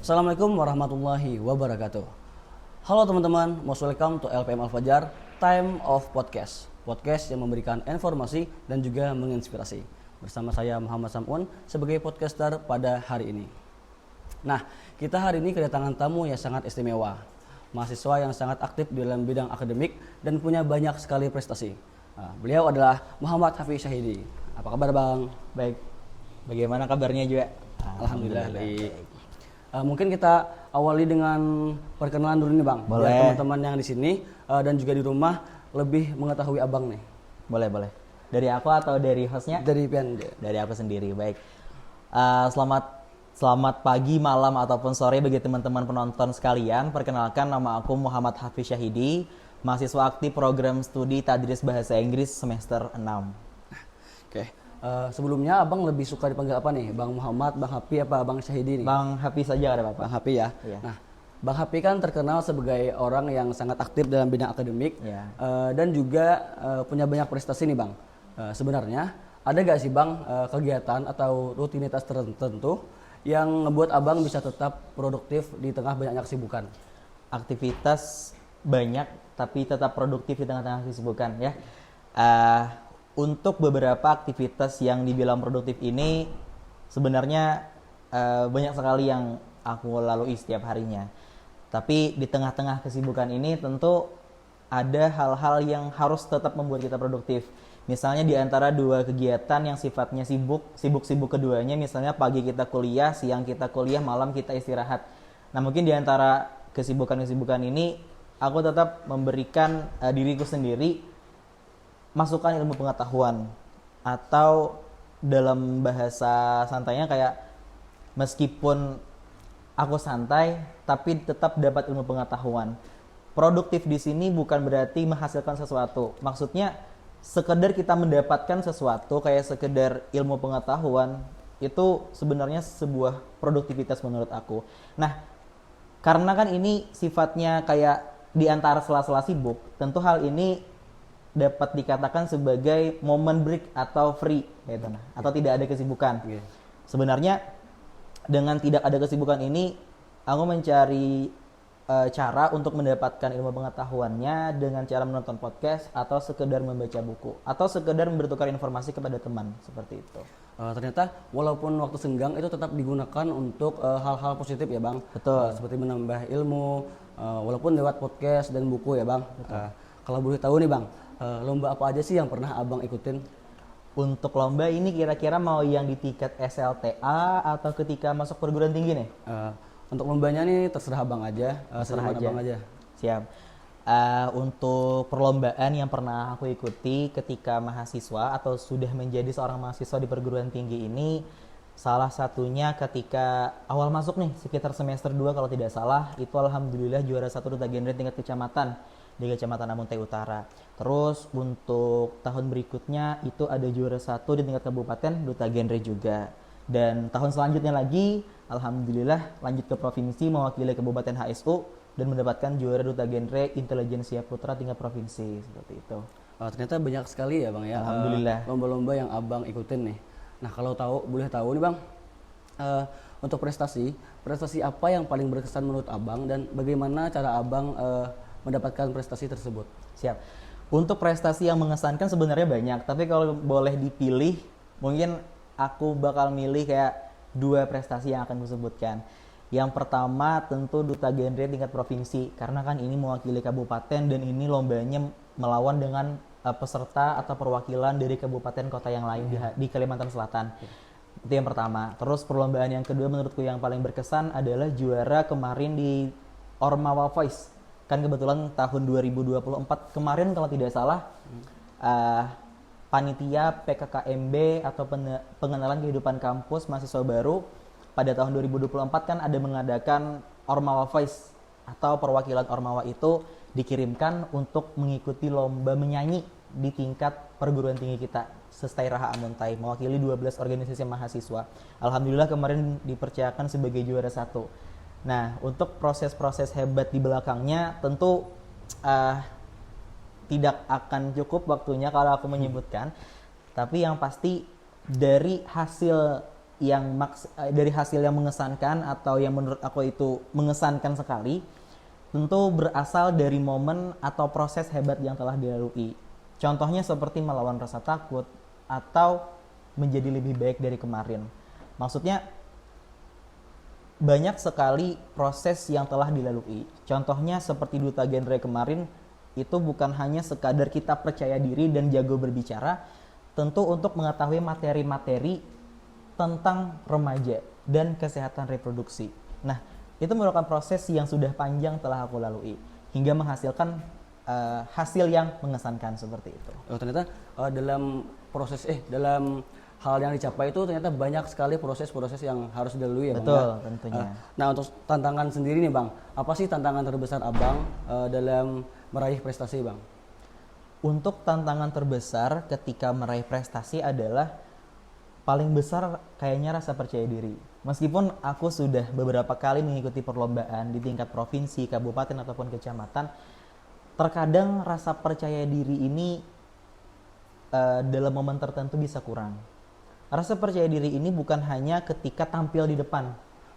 Assalamualaikum warahmatullahi wabarakatuh. Halo teman-teman, most welcome to LPM Al Fajar Time of Podcast. Podcast yang memberikan informasi dan juga menginspirasi. Bersama saya Muhammad Samun sebagai podcaster pada hari ini. Nah, kita hari ini kedatangan tamu yang sangat istimewa. Mahasiswa yang sangat aktif di dalam bidang akademik dan punya banyak sekali prestasi. Nah, beliau adalah Muhammad Hafiz Syahidi. Apa kabar Bang? Baik. Bagaimana kabarnya juga? Alhamdulillah baik. Mungkin kita awali dengan perkenalan dulu nih Bang. Boleh. Biar teman-teman yang di sini dan juga di rumah lebih mengetahui Abang nih. Boleh. Dari aku atau dari hostnya? Dari Pian. Dari aku sendiri. Baik. Selamat pagi, malam ataupun sore bagi teman-teman penonton sekalian. Perkenalkan, nama aku Muhammad Hafiz Syahidi, mahasiswa aktif program studi Tadris Bahasa Inggris semester 6. Oke. Sebelumnya Abang lebih suka dipanggil apa nih? Bang Muhammad, Bang Hafi apa Bang Syahidi nih? Bang Hafiz saja ada Bapak. Bang Hafi ya. Iya. Nah, Bang Hafi kan terkenal sebagai orang yang sangat aktif dalam bidang akademik. Iya. Dan juga punya banyak prestasi nih Bang. Sebenarnya ada gak sih Bang kegiatan atau rutinitas tertentu yang ngebuat Abang bisa tetap produktif di tengah banyaknya kesibukan? Aktivitas banyak tapi tetap produktif di tengah-tengah kesibukan ya. Untuk beberapa aktivitas yang dibilang produktif ini sebenarnya banyak sekali yang aku lalui setiap harinya. Tapi di tengah-tengah kesibukan ini tentu ada hal-hal yang harus tetap membuat kita produktif. Misalnya di antara dua kegiatan yang sifatnya sibuk-sibuk keduanya, misalnya pagi kita kuliah, siang kita kuliah, malam kita istirahat. Nah mungkin di antara kesibukan-kesibukan ini, aku tetap memberikan diriku sendiri masukan ilmu pengetahuan. Atau dalam bahasa santainya kayak, meskipun aku santai, tapi tetap dapat ilmu pengetahuan. Produktif di sini bukan berarti menghasilkan sesuatu. Maksudnya, sekedar kita mendapatkan sesuatu kayak sekedar ilmu pengetahuan itu sebenarnya sebuah produktivitas menurut aku. Nah, karena kan ini sifatnya kayak di antara sela-sela sibuk, tentu hal ini dapat dikatakan sebagai momen break atau free gitu nah, atau tidak ada kesibukan. Sebenarnya dengan tidak ada kesibukan ini aku mencari cara untuk mendapatkan ilmu pengetahuannya dengan cara menonton podcast atau sekedar membaca buku atau sekedar bertukar informasi kepada teman seperti itu. Ternyata walaupun waktu senggang itu tetap digunakan untuk hal-hal positif ya Bang. Betul. Seperti menambah ilmu walaupun lewat podcast dan buku ya Bang. Kalau boleh tahu nih Bang, lomba apa aja sih yang pernah Abang ikutin? Untuk lomba ini kira-kira mau yang di tingkat SLTA atau ketika masuk perguruan tinggi nih? Untuk lombanya nih terserah Abang aja, Terserah aja. Abang aja. Siap. Untuk perlombaan yang pernah aku ikuti ketika mahasiswa atau sudah menjadi seorang mahasiswa di perguruan tinggi ini, salah satunya ketika awal masuk nih, sekitar semester 2 kalau tidak salah, itu alhamdulillah juara 1 duta genre tingkat kecamatan di Kecamatan Amuntai Utara. Terus untuk tahun berikutnya itu ada juara 1 di tingkat kabupaten duta genre juga. Dan tahun selanjutnya lagi, alhamdulillah lanjut ke provinsi mewakili Kabupaten HSU dan mendapatkan juara duta genre Intelijensia Putra tingkat provinsi seperti itu. Ternyata banyak sekali ya Bang ya. Alhamdulillah. Lomba-lomba yang Abang ikutin nih. Nah kalau boleh tahu nih Bang, untuk prestasi apa yang paling berkesan menurut Abang dan bagaimana cara Abang mendapatkan prestasi tersebut? Siap. Untuk prestasi yang mengesankan sebenarnya banyak, tapi kalau boleh dipilih, mungkin aku bakal milih kayak 2 prestasi yang akan kusebutkan. Yang pertama tentu duta genre tingkat provinsi, karena kan ini mewakili kabupaten dan ini lombanya melawan dengan peserta atau perwakilan dari kabupaten kota yang lain di Kalimantan Selatan. Itu yang pertama. Terus perlombaan yang kedua menurutku yang paling berkesan adalah juara kemarin di Ormawa Voice. Kan kebetulan tahun 2024 kemarin kalau tidak salah panitia PKKMB atau pengenalan kehidupan kampus mahasiswa baru pada tahun 2024 kan ada mengadakan Ormawa Voice atau perwakilan Ormawa itu dikirimkan untuk mengikuti lomba menyanyi di tingkat perguruan tinggi kita Sestai Raha Amuntai mewakili 12 organisasi mahasiswa. Alhamdulillah kemarin dipercayakan sebagai juara 1. Nah, untuk proses-proses hebat di belakangnya tentu tidak akan cukup waktunya kalau aku menyebutkan. Tapi yang pasti dari hasil dari hasil yang mengesankan atau yang menurut aku itu mengesankan sekali, tentu berasal dari momen atau proses hebat yang telah dilalui. Contohnya seperti melawan rasa takut atau menjadi lebih baik dari kemarin. Maksudnya banyak sekali proses yang telah dilalui. Contohnya seperti Duta Genre kemarin, itu bukan hanya sekadar kita percaya diri dan jago berbicara, tentu untuk mengetahui materi-materi tentang remaja dan kesehatan reproduksi. Nah, itu merupakan proses yang sudah panjang telah aku lalui hingga menghasilkan hasil yang mengesankan seperti itu. Oh, ternyata dalam hal yang dicapai itu ternyata banyak sekali proses-proses yang harus dilalui ya Bang. Betul, tentunya. Nah, untuk tantangan sendiri nih Bang, apa sih tantangan terbesar Abang dalam meraih prestasi Bang? Untuk tantangan terbesar ketika meraih prestasi adalah paling besar kayaknya rasa percaya diri. Meskipun aku sudah beberapa kali mengikuti perlombaan di tingkat provinsi, kabupaten ataupun kecamatan, terkadang rasa percaya diri ini dalam momen tertentu bisa kurang. Rasa percaya diri ini bukan hanya ketika tampil di depan,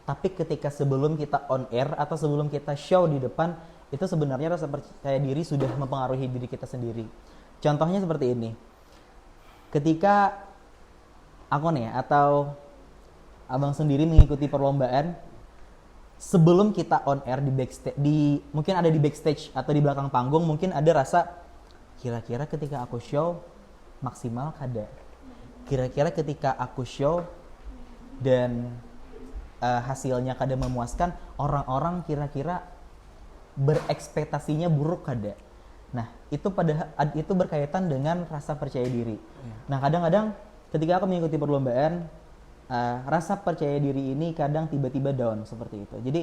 tapi ketika sebelum kita on air atau sebelum kita show di depan, itu sebenarnya rasa percaya diri sudah mempengaruhi diri kita sendiri. Contohnya seperti ini. Ketika aku nih atau Abang sendiri mengikuti perlombaan, sebelum kita on air di backstage, mungkin ada di backstage atau di belakang panggung, mungkin ada rasa kira-kira ketika aku show maksimal kada. Kira-kira ketika aku show dan hasilnya kada memuaskan, orang-orang kira-kira berekspektasinya buruk kada. Nah, itu berkaitan dengan rasa percaya diri. Nah, kadang-kadang ketika aku mengikuti perlombaan, rasa percaya diri ini kadang tiba-tiba down seperti itu. Jadi,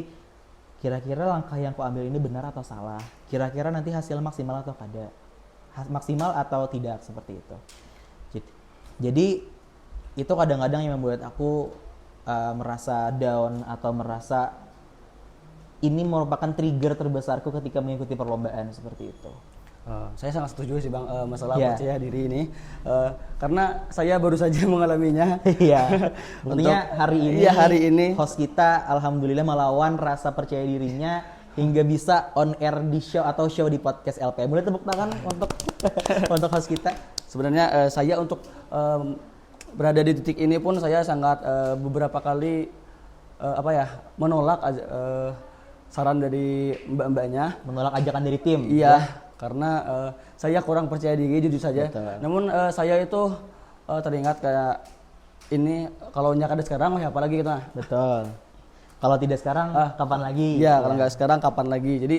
kira-kira langkah yang aku ambil ini benar atau salah? Kira-kira nanti hasil maksimal atau kada? Maksimal atau tidak seperti itu. Jadi itu kadang-kadang yang membuat aku merasa down atau merasa ini merupakan trigger terbesarku ketika mengikuti perlombaan seperti itu. Saya sangat setuju sih Bang masalah percaya diri ini karena saya baru saja mengalaminya. Iya. Tentunya hari ini host kita alhamdulillah melawan rasa percaya dirinya hingga bisa on air di show atau show di podcast LPM. Boleh tepuk tangan untuk untuk host kita. Sebenarnya saya untuk berada di titik ini pun saya sangat beberapa kali menolak saran dari mbak-mbaknya, menolak ajakan dari tim. Iya, karena saya kurang percaya diri jujur saja. Betul. Namun saya itu teringat kayak ini kalau nyak ada sekarang ya apalagi kita. Betul. Kalau tidak sekarang kapan lagi? Iya, kalau nggak sekarang kapan lagi. Jadi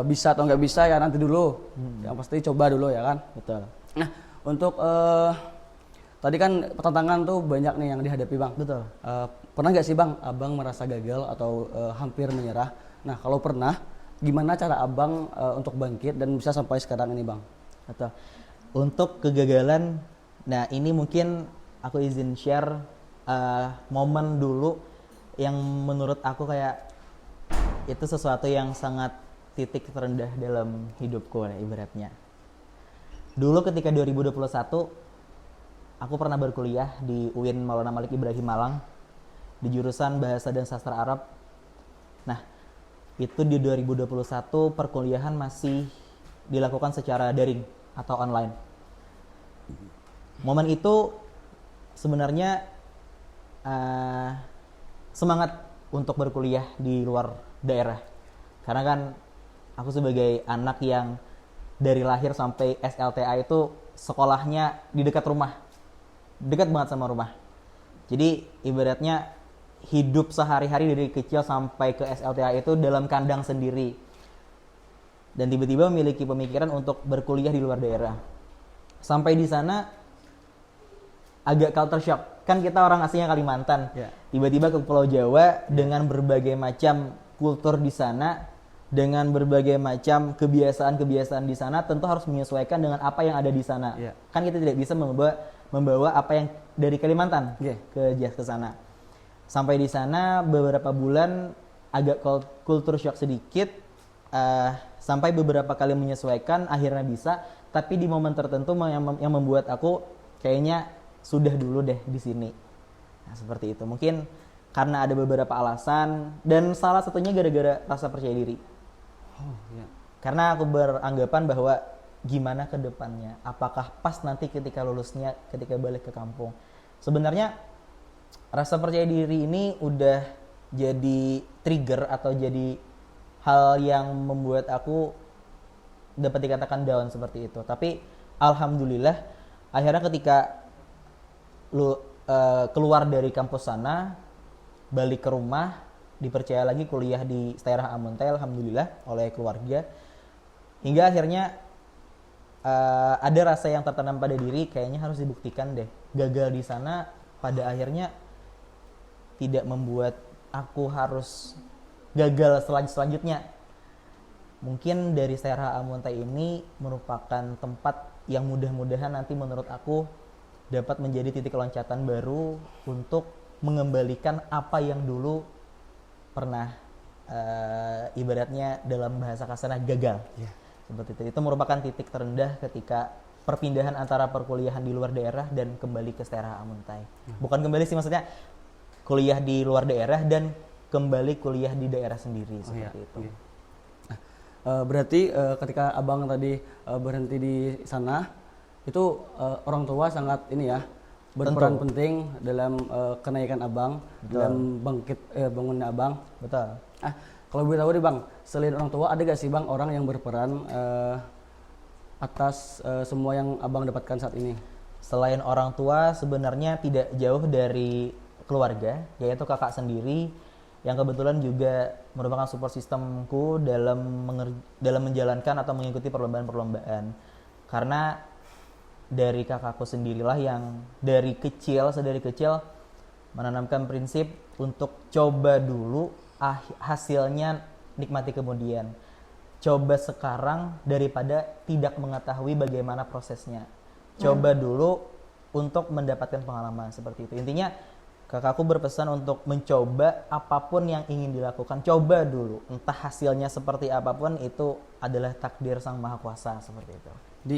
bisa atau nggak bisa ya nanti dulu. Yang pasti coba dulu ya kan. Betul. Nah, untuk tadi kan tantangan tuh banyak nih yang dihadapi Bang. Betul. Pernah nggak sih Bang, Abang merasa gagal atau hampir menyerah? Nah, kalau pernah, gimana cara Abang untuk bangkit dan bisa sampai sekarang ini Bang? Betul. Untuk kegagalan, nah ini mungkin aku izin share momen dulu yang menurut aku kayak itu sesuatu yang sangat titik terendah dalam hidupku ya, ibaratnya. Dulu ketika 2021 aku pernah berkuliah di UIN Maulana Malik Ibrahim Malang di jurusan Bahasa dan Sastra Arab. Nah, itu di 2021 perkuliahan masih dilakukan secara daring atau online. Momen itu sebenarnya semangat untuk berkuliah di luar daerah. Karena kan aku sebagai anak yang dari lahir sampai SLTA itu sekolahnya di dekat rumah. Dekat banget sama rumah. Jadi ibaratnya hidup sehari-hari dari kecil sampai ke SLTA itu dalam kandang sendiri. Dan tiba-tiba memiliki pemikiran untuk berkuliah di luar daerah. Sampai di sana agak culture shock. Kan kita orang aslinya Kalimantan. Yeah. Tiba-tiba ke Pulau Jawa dengan berbagai macam kultur di sana, dengan berbagai macam kebiasaan-kebiasaan di sana, tentu harus menyesuaikan dengan apa yang ada di sana. Yeah. Kan kita tidak bisa membawa apa yang dari Kalimantan ke sana. Sampai di sana beberapa bulan agak kultur shock sedikit, sampai beberapa kali menyesuaikan, akhirnya bisa. Tapi di momen tertentu yang membuat aku kayaknya sudah dulu deh di sini. Nah, seperti itu. Mungkin karena ada beberapa alasan dan salah satunya gara-gara rasa percaya diri. Oh, ya. Karena aku beranggapan bahwa gimana ke depannya, apakah pas nanti ketika lulusnya, ketika balik ke kampung. Sebenarnya rasa percaya diri ini udah jadi trigger atau jadi hal yang membuat aku dapat dikatakan down seperti itu. Tapi alhamdulillah akhirnya ketika keluar dari kampus sana, balik ke rumah, dipercaya lagi kuliah di Daerah Amuntai, alhamdulillah oleh keluarga. Hingga akhirnya ada rasa yang tertanam pada diri, kayaknya harus dibuktikan deh. Gagal di sana pada akhirnya tidak membuat aku harus gagal selanjutnya. Mungkin dari Daerah Amuntai ini merupakan tempat yang mudah-mudahan nanti menurut aku dapat menjadi titik loncatan baru untuk mengembalikan apa yang dulu pernah ibaratnya dalam bahasa kasarnya gagal. Yeah. Seperti itu. Itu merupakan titik terendah ketika perpindahan antara perkuliahan di luar daerah dan kembali ke Daerah Amuntai. Bukan kembali sih, maksudnya kuliah di luar daerah dan kembali kuliah di daerah sendiri seperti itu. Okay. Berarti ketika abang tadi berhenti di sana, itu orang tua sangat ini ya berperan penting dalam kenaikan abang, dalam bangunnya abang. Betul. Kalau boleh tahu nih bang, selain orang tua ada gak sih bang orang yang berperan atas semua yang abang dapatkan saat ini? Selain orang tua sebenarnya tidak jauh dari keluarga, yaitu kakak sendiri yang kebetulan juga merupakan support sistemku dalam menjalankan atau mengikuti perlombaan-perlombaan. Karena dari kakakku sendirilah yang sedari kecil menanamkan prinsip untuk coba dulu, hasilnya nikmati kemudian. Coba sekarang daripada tidak mengetahui bagaimana prosesnya. Coba dulu untuk mendapatkan pengalaman seperti itu. Intinya kakakku berpesan untuk mencoba apapun yang ingin dilakukan, coba dulu. Entah hasilnya seperti apapun, itu adalah takdir Sang Maha Kuasa seperti itu. Di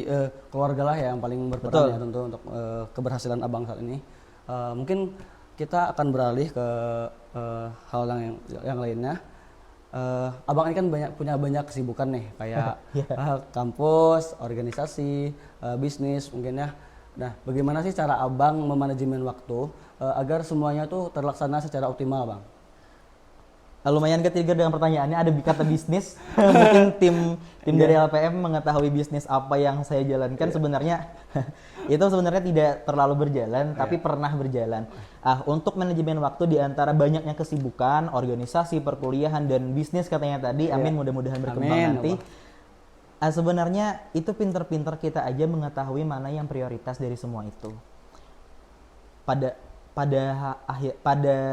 keluarga lah yang paling berperan ya tentu untuk keberhasilan abang saat ini. Mungkin kita akan beralih ke hal yang lainnya. Abang ini kan punya banyak kesibukan nih, kayak kampus, organisasi, bisnis mungkin ya. Nah, bagaimana sih cara abang memanajemen waktu agar semuanya tuh terlaksana secara optimal, bang? Lumayan ketiga dengan pertanyaannya, ada kata bisnis. Mungkin tim dari LPM mengetahui bisnis apa yang saya jalankan. Sebenarnya itu sebenarnya tidak terlalu berjalan, tapi pernah berjalan. Untuk manajemen waktu di antara banyaknya kesibukan, organisasi, perkuliahan dan bisnis katanya tadi, amin mudah-mudahan berkembang nanti. Sebenarnya itu pinter-pinter kita aja mengetahui mana yang prioritas dari semua itu. Pada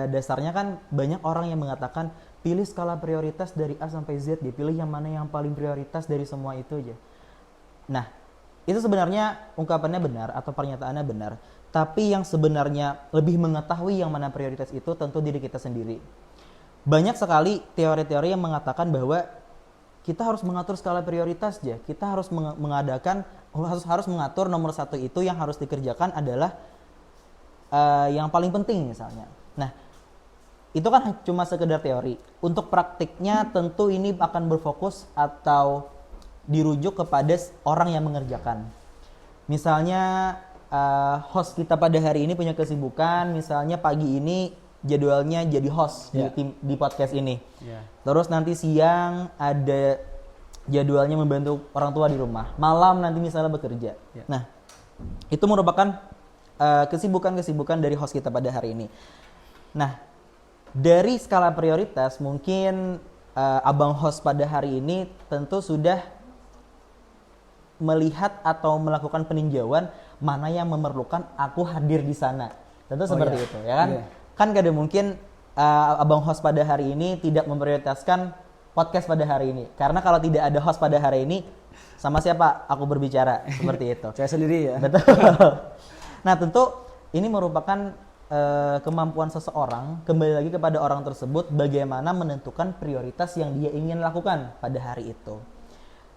dasarnya kan banyak orang yang mengatakan pilih skala prioritas dari A sampai Z, dipilih yang mana yang paling prioritas dari semua itu aja. Nah, itu sebenarnya ungkapannya benar atau pernyataannya benar, tapi yang sebenarnya lebih mengetahui yang mana prioritas itu tentu diri kita sendiri. Banyak sekali teori-teori yang mengatakan bahwa kita harus mengatur skala prioritas aja. Kita harus harus mengatur nomor satu itu yang harus dikerjakan adalah yang paling penting misalnya. Nah, itu kan cuma sekedar teori. Untuk praktiknya tentu ini akan berfokus atau dirujuk kepada orang yang mengerjakan. Misalnya host kita pada hari ini punya kesibukan, misalnya pagi ini jadwalnya jadi host di podcast ini. Terus nanti siang ada jadwalnya membantu orang tua di rumah. Malam nanti misalnya bekerja. Nah, itu merupakan kesibukan-kesibukan dari host kita pada hari ini. Nah, dari skala prioritas mungkin abang host pada hari ini tentu sudah melihat atau melakukan peninjauan mana yang memerlukan aku hadir di sana. Tentu seperti itu, ya kan? Kan gak ada mungkin abang host pada hari ini tidak memprioritaskan podcast pada hari ini. Karena kalau tidak ada host pada hari ini, sama siapa aku berbicara seperti itu. Saya sendiri ya. Betul. Nah, tentu ini merupakan kemampuan seseorang, kembali lagi kepada orang tersebut bagaimana menentukan prioritas yang dia ingin lakukan pada hari itu.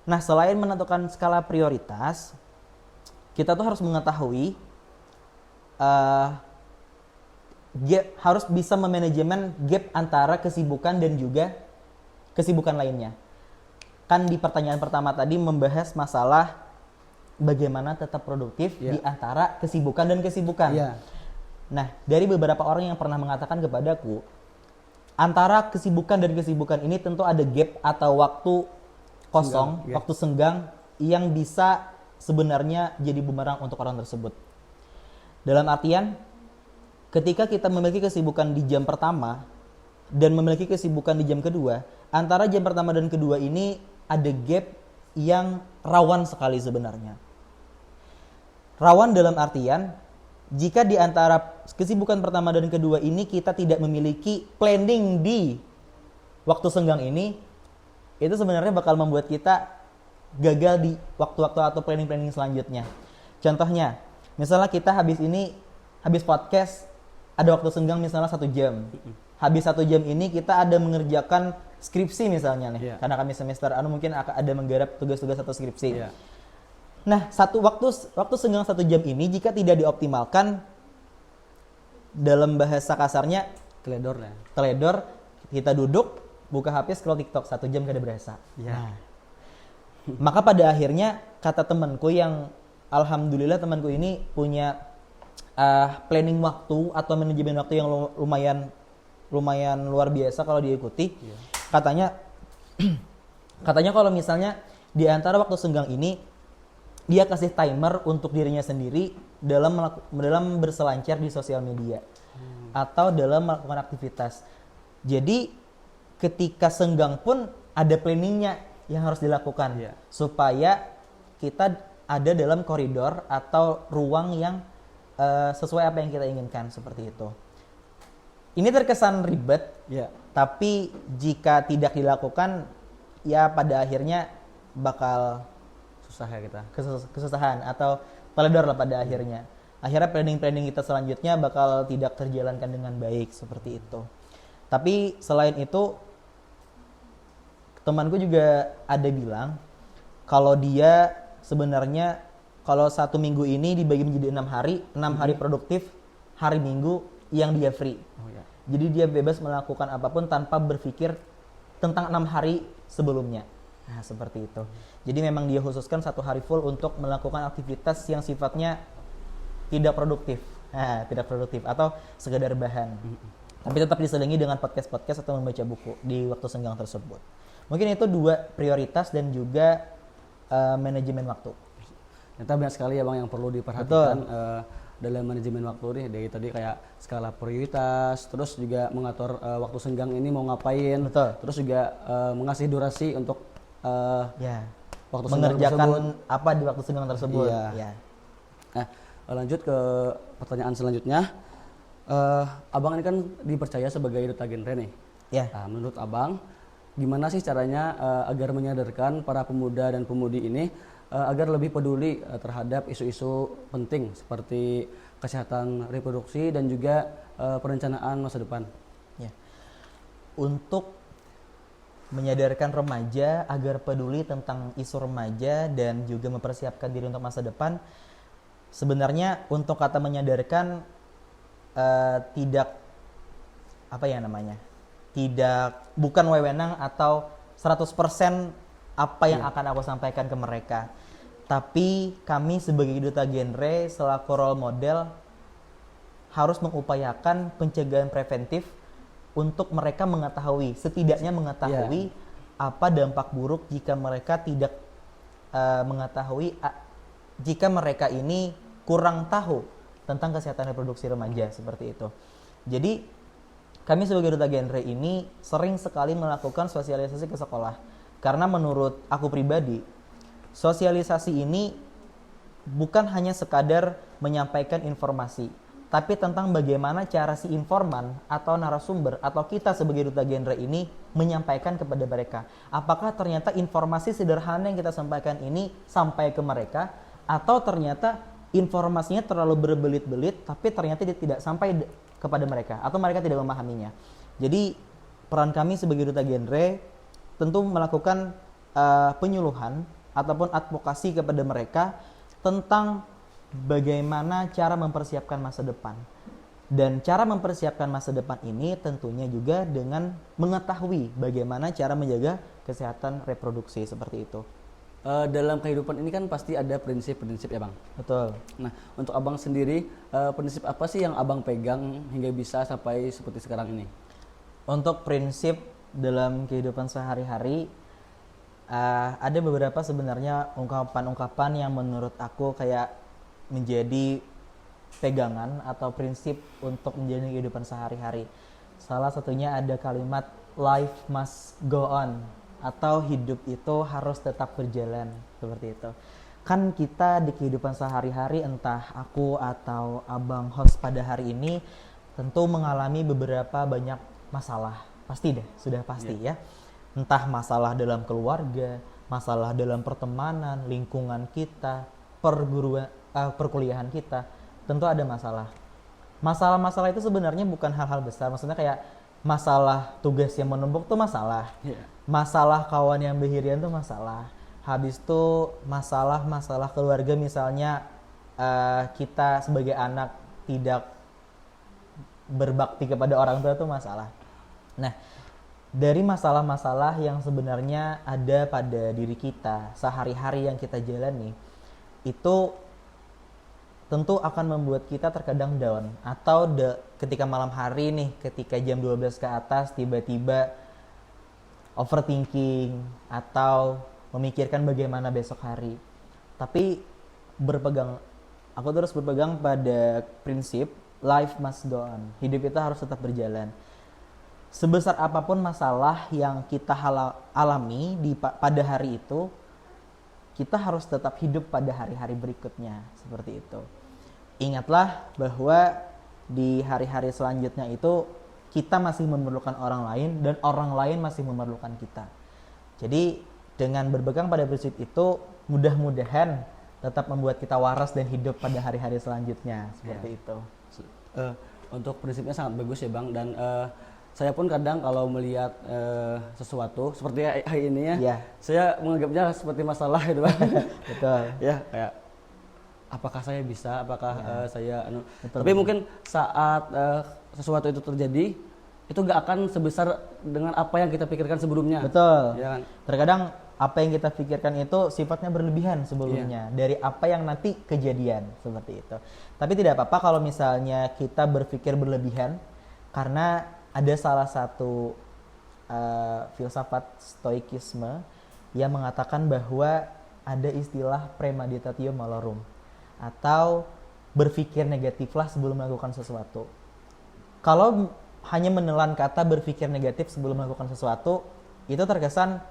Nah, selain menentukan skala prioritas, kita tuh harus mengetahui harus bisa memanajemen gap antara kesibukan dan juga kesibukan lainnya. Kan di pertanyaan pertama tadi membahas masalah bagaimana tetap produktif di antara kesibukan dan kesibukan. Nah, dari beberapa orang yang pernah mengatakan kepadaku, antara kesibukan dan kesibukan ini tentu ada gap atau waktu kosong, waktu senggang yang bisa sebenarnya jadi bumerang untuk orang tersebut. Dalam artian, ketika kita memiliki kesibukan di jam pertama dan memiliki kesibukan di jam kedua, antara jam pertama dan kedua ini ada gap yang rawan sekali sebenarnya. Rawan dalam artian, jika di antara kesibukan pertama dan kedua ini kita tidak memiliki planning di waktu senggang ini, itu sebenarnya bakal membuat kita gagal di waktu-waktu atau planning-planning selanjutnya. Contohnya, misalnya kita habis podcast, ada waktu senggang misalnya 1 jam. Habis 1 jam ini kita ada mengerjakan skripsi misalnya nih, karena kami semester mungkin akan ada menggarap tugas-tugas atau skripsi. Nah, waktu senggang 1 jam ini jika tidak dioptimalkan, dalam bahasa kasarnya teledor, kita duduk buka HP scroll TikTok 1 jam kada berasa. Nah, maka pada akhirnya kata temanku yang alhamdulillah temanku ini punya planning waktu atau manajemen waktu yang lumayan luar biasa kalau diikuti. Katanya kalau misalnya di antara waktu senggang ini dia kasih timer untuk dirinya sendiri dalam berselancar di sosial media atau dalam melakukan aktivitas. Jadi ketika senggang pun ada planningnya yang harus dilakukan supaya kita ada dalam koridor atau ruang yang sesuai apa yang kita inginkan, seperti itu. Ini terkesan ribet, tapi jika tidak dilakukan, ya pada akhirnya bakal susah ya kita. Kesusahan atau teledor lah pada akhirnya. Akhirnya planning kita selanjutnya bakal tidak terjalankan dengan baik, seperti itu. Tapi selain itu, temanku juga ada bilang kalau dia sebenarnya kalau 1 minggu ini dibagi menjadi 6 hari produktif, hari Minggu yang dia free. Jadi dia bebas melakukan apapun tanpa berpikir tentang 6 hari sebelumnya. Nah, seperti itu. Jadi memang dia khususkan 1 hari full untuk melakukan aktivitas yang sifatnya tidak produktif. Tidak produktif atau sekedar bahan. Tapi tetap diselingi dengan podcast-podcast atau membaca buku di waktu senggang tersebut. Mungkin itu 2 prioritas dan juga manajemen waktu. Ternyata banyak sekali ya Bang yang perlu diperhatikan dalam manajemen waktu nih, dari tadi kayak skala prioritas, terus juga mengatur waktu senggang ini mau ngapain, terus juga mengasih durasi untuk waktu mengerjakan apa di waktu senggang tersebut. Nah, lanjut ke pertanyaan selanjutnya. Abang ini kan dipercaya sebagai duta genre nih. Nah, menurut Abang, gimana sih caranya agar menyadarkan para pemuda dan pemudi ini agar lebih peduli terhadap isu-isu penting seperti kesehatan reproduksi dan juga perencanaan masa depan? Untuk menyadarkan remaja agar peduli tentang isu remaja dan juga mempersiapkan diri untuk masa depan, sebenarnya untuk kata menyadarkan bukan wewenang atau 100% apa yang akan aku sampaikan ke mereka. Tapi kami sebagai duta genre selaku role model harus mengupayakan pencegahan preventif untuk mereka setidaknya mengetahui apa dampak buruk jika mereka tidak mengetahui jika mereka ini kurang tahu tentang kesehatan reproduksi remaja, seperti itu. Jadi kami sebagai duta genre ini sering sekali melakukan sosialisasi ke sekolah. Karena menurut aku pribadi, sosialisasi ini bukan hanya sekadar menyampaikan informasi, tapi tentang bagaimana cara si informan atau narasumber atau kita sebagai duta genre ini menyampaikan kepada mereka. Apakah ternyata informasi sederhana yang kita sampaikan ini sampai ke mereka, atau ternyata informasinya terlalu berbelit-belit tapi ternyata dia tidak sampai kepada mereka atau mereka tidak memahaminya. Jadi peran kami sebagai duta genre tentu melakukan penyuluhan ataupun advokasi kepada mereka tentang bagaimana cara mempersiapkan masa depan. Dan cara mempersiapkan masa depan ini tentunya juga dengan mengetahui bagaimana cara menjaga kesehatan reproduksi seperti itu. Dalam kehidupan ini kan pasti ada prinsip-prinsip ya Bang. Betul. Nah, untuk Abang sendiri, prinsip apa sih yang Abang pegang hingga bisa sampai seperti sekarang ini? Untuk prinsip dalam kehidupan sehari-hari, ada beberapa sebenarnya ungkapan-ungkapan yang menurut aku kayak menjadi pegangan atau prinsip untuk menjalani kehidupan sehari-hari. Salah satunya ada kalimat life must go on, atau hidup itu harus tetap berjalan, seperti itu. Kan kita di kehidupan sehari-hari, entah aku atau abang host pada hari ini, tentu mengalami beberapa banyak masalah. Pasti deh, sudah pasti ya. Entah masalah dalam keluarga, masalah dalam pertemanan, lingkungan kita, perkuliahan kita, tentu ada masalah. Masalah-masalah itu sebenarnya bukan hal-hal besar, maksudnya kayak masalah tugas yang menumpuk tuh masalah. Masalah kawan yang berhirian tuh masalah. Habis itu masalah keluarga, misalnya kita sebagai anak tidak berbakti kepada orang tua itu masalah. Nah, dari masalah-masalah yang sebenarnya ada pada diri kita sehari-hari yang kita jalani, itu tentu akan membuat kita terkadang down. Atau ketika malam hari nih, ketika jam 12 ke atas tiba-tiba overthinking atau memikirkan bagaimana besok hari. Tapi aku terus berpegang pada prinsip life must go on. Hidup itu harus tetap berjalan. Sebesar apapun masalah yang kita alami pada hari itu, kita harus tetap hidup pada hari-hari berikutnya, seperti itu. Ingatlah bahwa di hari-hari selanjutnya itu kita masih memerlukan orang lain dan orang lain masih memerlukan kita. Jadi dengan berpegang pada prinsip itu, mudah-mudahan tetap membuat kita waras dan hidup pada hari-hari selanjutnya, seperti itu. Untuk prinsipnya sangat bagus ya Bang, dan saya pun kadang kalau melihat sesuatu seperti hari ini ya, saya menganggapnya seperti masalah gitu Bang. Betul. Ya, kayak apakah saya bisa, apakah saya tapi mungkin saat sesuatu itu terjadi, itu gak akan sebesar dengan apa yang kita pikirkan sebelumnya. Betul. Ya kan? Terkadang apa yang kita pikirkan itu sifatnya berlebihan sebelumnya dari apa yang nanti kejadian, seperti itu. Tapi tidak apa-apa kalau misalnya kita berpikir berlebihan, karena ada salah satu filsafat stoikisme yang mengatakan bahwa ada istilah premeditatio malorum, atau berpikir negatiflah sebelum melakukan sesuatu. Kalau hanya menelan kata berpikir negatif sebelum melakukan sesuatu, itu terkesan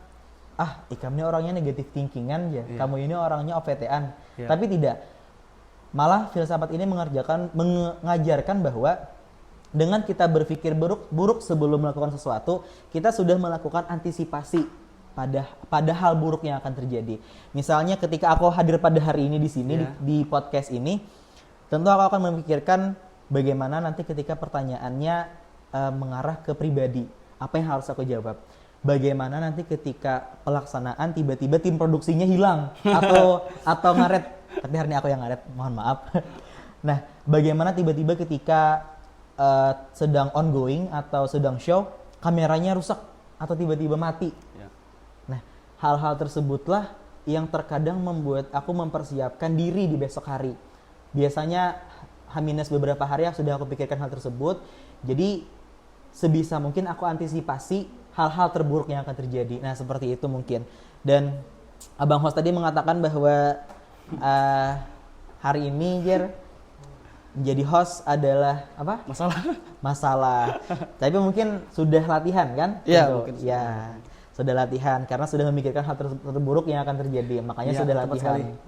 Ikam ini orangnya negatif thinkingan aja, kamu ini orangnya OVT-an. Tapi tidak. Malah filsafat ini mengajarkan bahwa dengan kita berpikir buruk sebelum melakukan sesuatu, kita sudah melakukan antisipasi pada hal buruk yang akan terjadi. Misalnya ketika aku hadir pada hari ini di sini, di podcast ini, tentu aku akan memikirkan bagaimana nanti ketika pertanyaannya mengarah ke pribadi, apa yang harus aku jawab. Bagaimana nanti ketika pelaksanaan tiba-tiba tim produksinya hilang atau ngaret, tapi hari ini aku yang ngaret, mohon maaf. Nah, bagaimana tiba-tiba ketika sedang ongoing atau sedang show, kameranya rusak atau tiba-tiba mati. Nah, hal-hal tersebutlah yang terkadang membuat aku mempersiapkan diri di besok hari. Biasanya H- beberapa hari sudah aku pikirkan hal tersebut. Jadi sebisa mungkin aku antisipasi hal-hal terburuk yang akan terjadi. Nah, seperti itu mungkin. Dan Abang host tadi mengatakan bahwa hari ini menjadi host adalah apa? Masalah. Tapi mungkin sudah latihan kan? Iya, mungkin. Ya, sudah latihan karena sudah memikirkan hal terburuk yang akan terjadi. Makanya sudah latihan.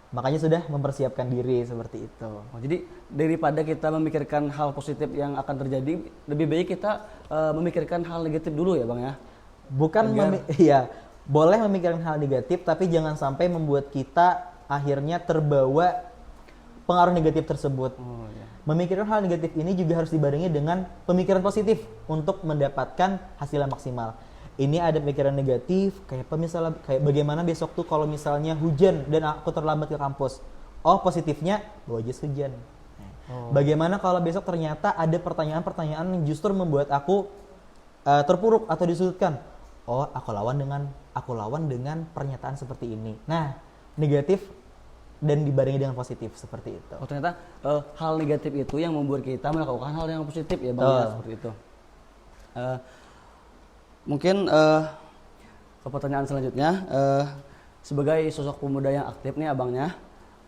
Makanya sudah mempersiapkan diri seperti itu. Jadi daripada kita memikirkan hal positif yang akan terjadi, lebih baik kita memikirkan hal negatif dulu ya Bang ya? Bukan, boleh memikirkan hal negatif, tapi jangan sampai membuat kita akhirnya terbawa pengaruh negatif tersebut. Memikirkan hal negatif ini juga harus dibarengi dengan pemikiran positif untuk mendapatkan hasil yang maksimal. Ini ada pikiran negatif, kayak bagaimana besok tuh kalau misalnya hujan dan aku terlambat ke kampus. Oh, positifnya bawa jas hujan. Bagaimana kalau besok ternyata ada pertanyaan-pertanyaan yang justru membuat aku terpuruk atau disudutkan? Oh, aku lawan dengan pernyataan seperti ini. Nah, negatif dan dibarengi dengan positif seperti itu. Oh, ternyata hal negatif itu yang membuat kita melakukan hal yang positif ya Bang, ya, seperti itu. Mungkin ke pertanyaan selanjutnya, sebagai sosok pemuda yang aktif nih abangnya,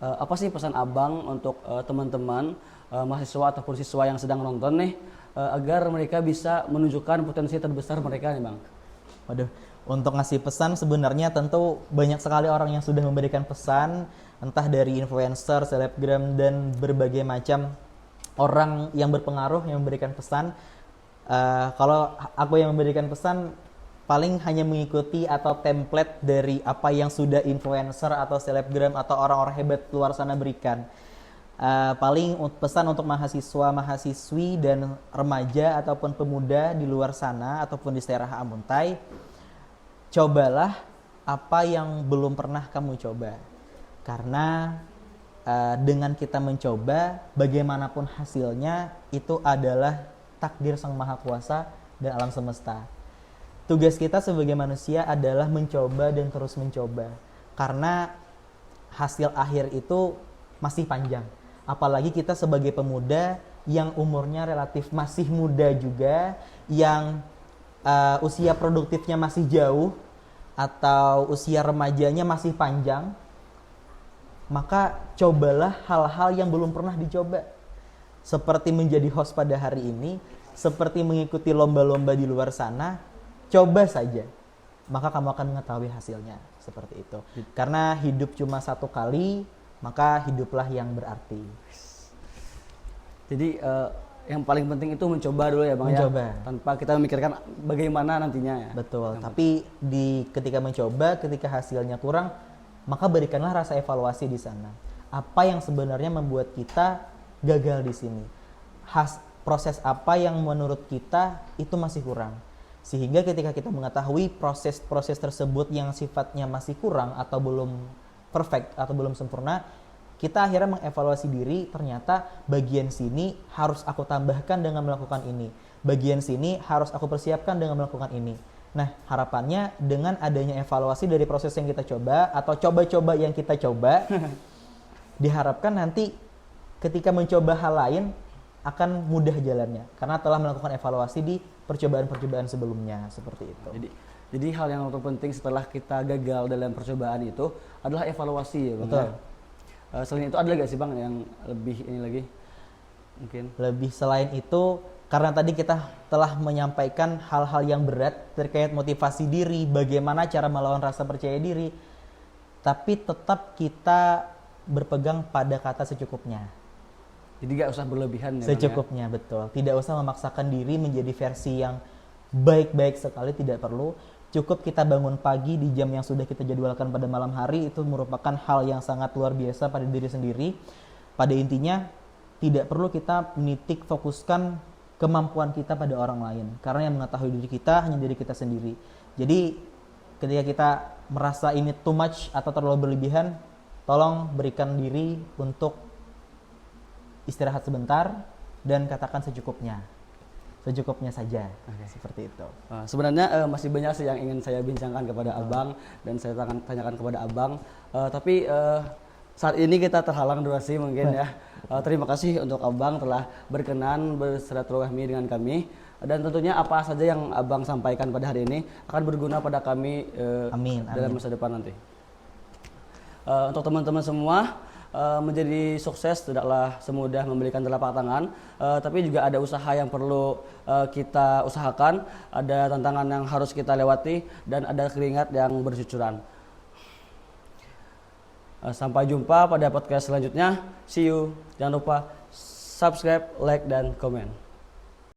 apa sih pesan abang untuk teman-teman mahasiswa ataupun siswa yang sedang nonton nih, agar mereka bisa menunjukkan potensi terbesar mereka nih Bang? Waduh, untuk ngasih pesan sebenarnya tentu banyak sekali orang yang sudah memberikan pesan, entah dari influencer, selebgram, dan berbagai macam orang yang berpengaruh yang memberikan pesan. Kalau aku yang memberikan pesan, paling hanya mengikuti atau template dari apa yang sudah influencer atau selebgram atau orang-orang hebat luar sana berikan. Paling pesan untuk mahasiswa, mahasiswi, dan remaja ataupun pemuda di luar sana ataupun di daerah Amuntai, cobalah apa yang belum pernah kamu coba. Karena dengan kita mencoba, bagaimanapun hasilnya itu adalah takdir Sang Maha Kuasa dan alam semesta. Tugas kita sebagai manusia adalah mencoba dan terus mencoba. Karena hasil akhir itu masih panjang. Apalagi kita sebagai pemuda yang umurnya relatif masih muda juga, yang usia produktifnya masih jauh, atau usia remajanya masih panjang, maka cobalah hal-hal yang belum pernah dicoba. Seperti menjadi host pada hari ini, seperti mengikuti lomba-lomba di luar sana, coba saja. Maka kamu akan mengetahui hasilnya, seperti itu. Karena hidup cuma satu kali, maka hiduplah yang berarti. Jadi yang paling penting itu mencoba dulu ya Bang, mencoba. Ya, tanpa kita memikirkan bagaimana nantinya ya. Betul. Tapi ketika mencoba, ketika hasilnya kurang, maka berikanlah rasa evaluasi di sana. Apa yang sebenarnya membuat kita gagal di sini? Proses apa yang menurut kita itu masih kurang? Sehingga ketika kita mengetahui proses-proses tersebut yang sifatnya masih kurang atau belum perfect atau belum sempurna, kita akhirnya mengevaluasi diri, ternyata bagian sini harus aku tambahkan dengan melakukan ini. Bagian sini harus aku persiapkan dengan melakukan ini. Nah, harapannya dengan adanya evaluasi dari proses yang kita coba atau coba-coba yang kita coba, diharapkan nanti ketika mencoba hal lain akan mudah jalannya karena telah melakukan evaluasi di percobaan-percobaan sebelumnya, seperti itu. Jadi hal yang terpenting setelah kita gagal dalam percobaan itu adalah evaluasi ya Bang. Betul. Selain itu ada gak sih Bang yang lebih ini lagi? Mungkin lebih selain itu, karena tadi kita telah menyampaikan hal-hal yang berat terkait motivasi diri, bagaimana cara melawan rasa percaya diri, tapi tetap kita berpegang pada kata secukupnya. Jadi gak usah berlebihan ya secukupnya Bang, ya? Betul. Tidak usah memaksakan diri menjadi versi yang baik-baik sekali, tidak perlu. Cukup kita bangun pagi di jam yang sudah kita jadwalkan pada malam hari, itu merupakan hal yang sangat luar biasa pada diri sendiri. Pada intinya, tidak perlu kita menitik fokuskan kemampuan kita pada orang lain. Karena yang mengetahui diri kita hanya diri kita sendiri. Jadi, ketika kita merasa ini too much atau terlalu berlebihan, tolong berikan diri untuk istirahat sebentar dan katakan secukupnya saja. Seperti itu. Sebenarnya masih banyak sih yang ingin saya bincangkan kepada Abang dan saya tanyakan kepada Abang, tapi saat ini kita terhalang durasi mungkin ya. Terima kasih untuk Abang telah berkenan bersilaturahmi dengan kami, dan tentunya apa saja yang Abang sampaikan pada hari ini akan berguna pada kami amin. Dalam masa depan nanti. Untuk teman-teman semua, menjadi sukses tidaklah semudah membelikan telapak tangan, tapi juga ada usaha yang perlu kita usahakan, ada tantangan yang harus kita lewati, dan ada keringat yang bercucuran. Sampai jumpa pada podcast selanjutnya. See you. Jangan lupa subscribe, like, dan komen.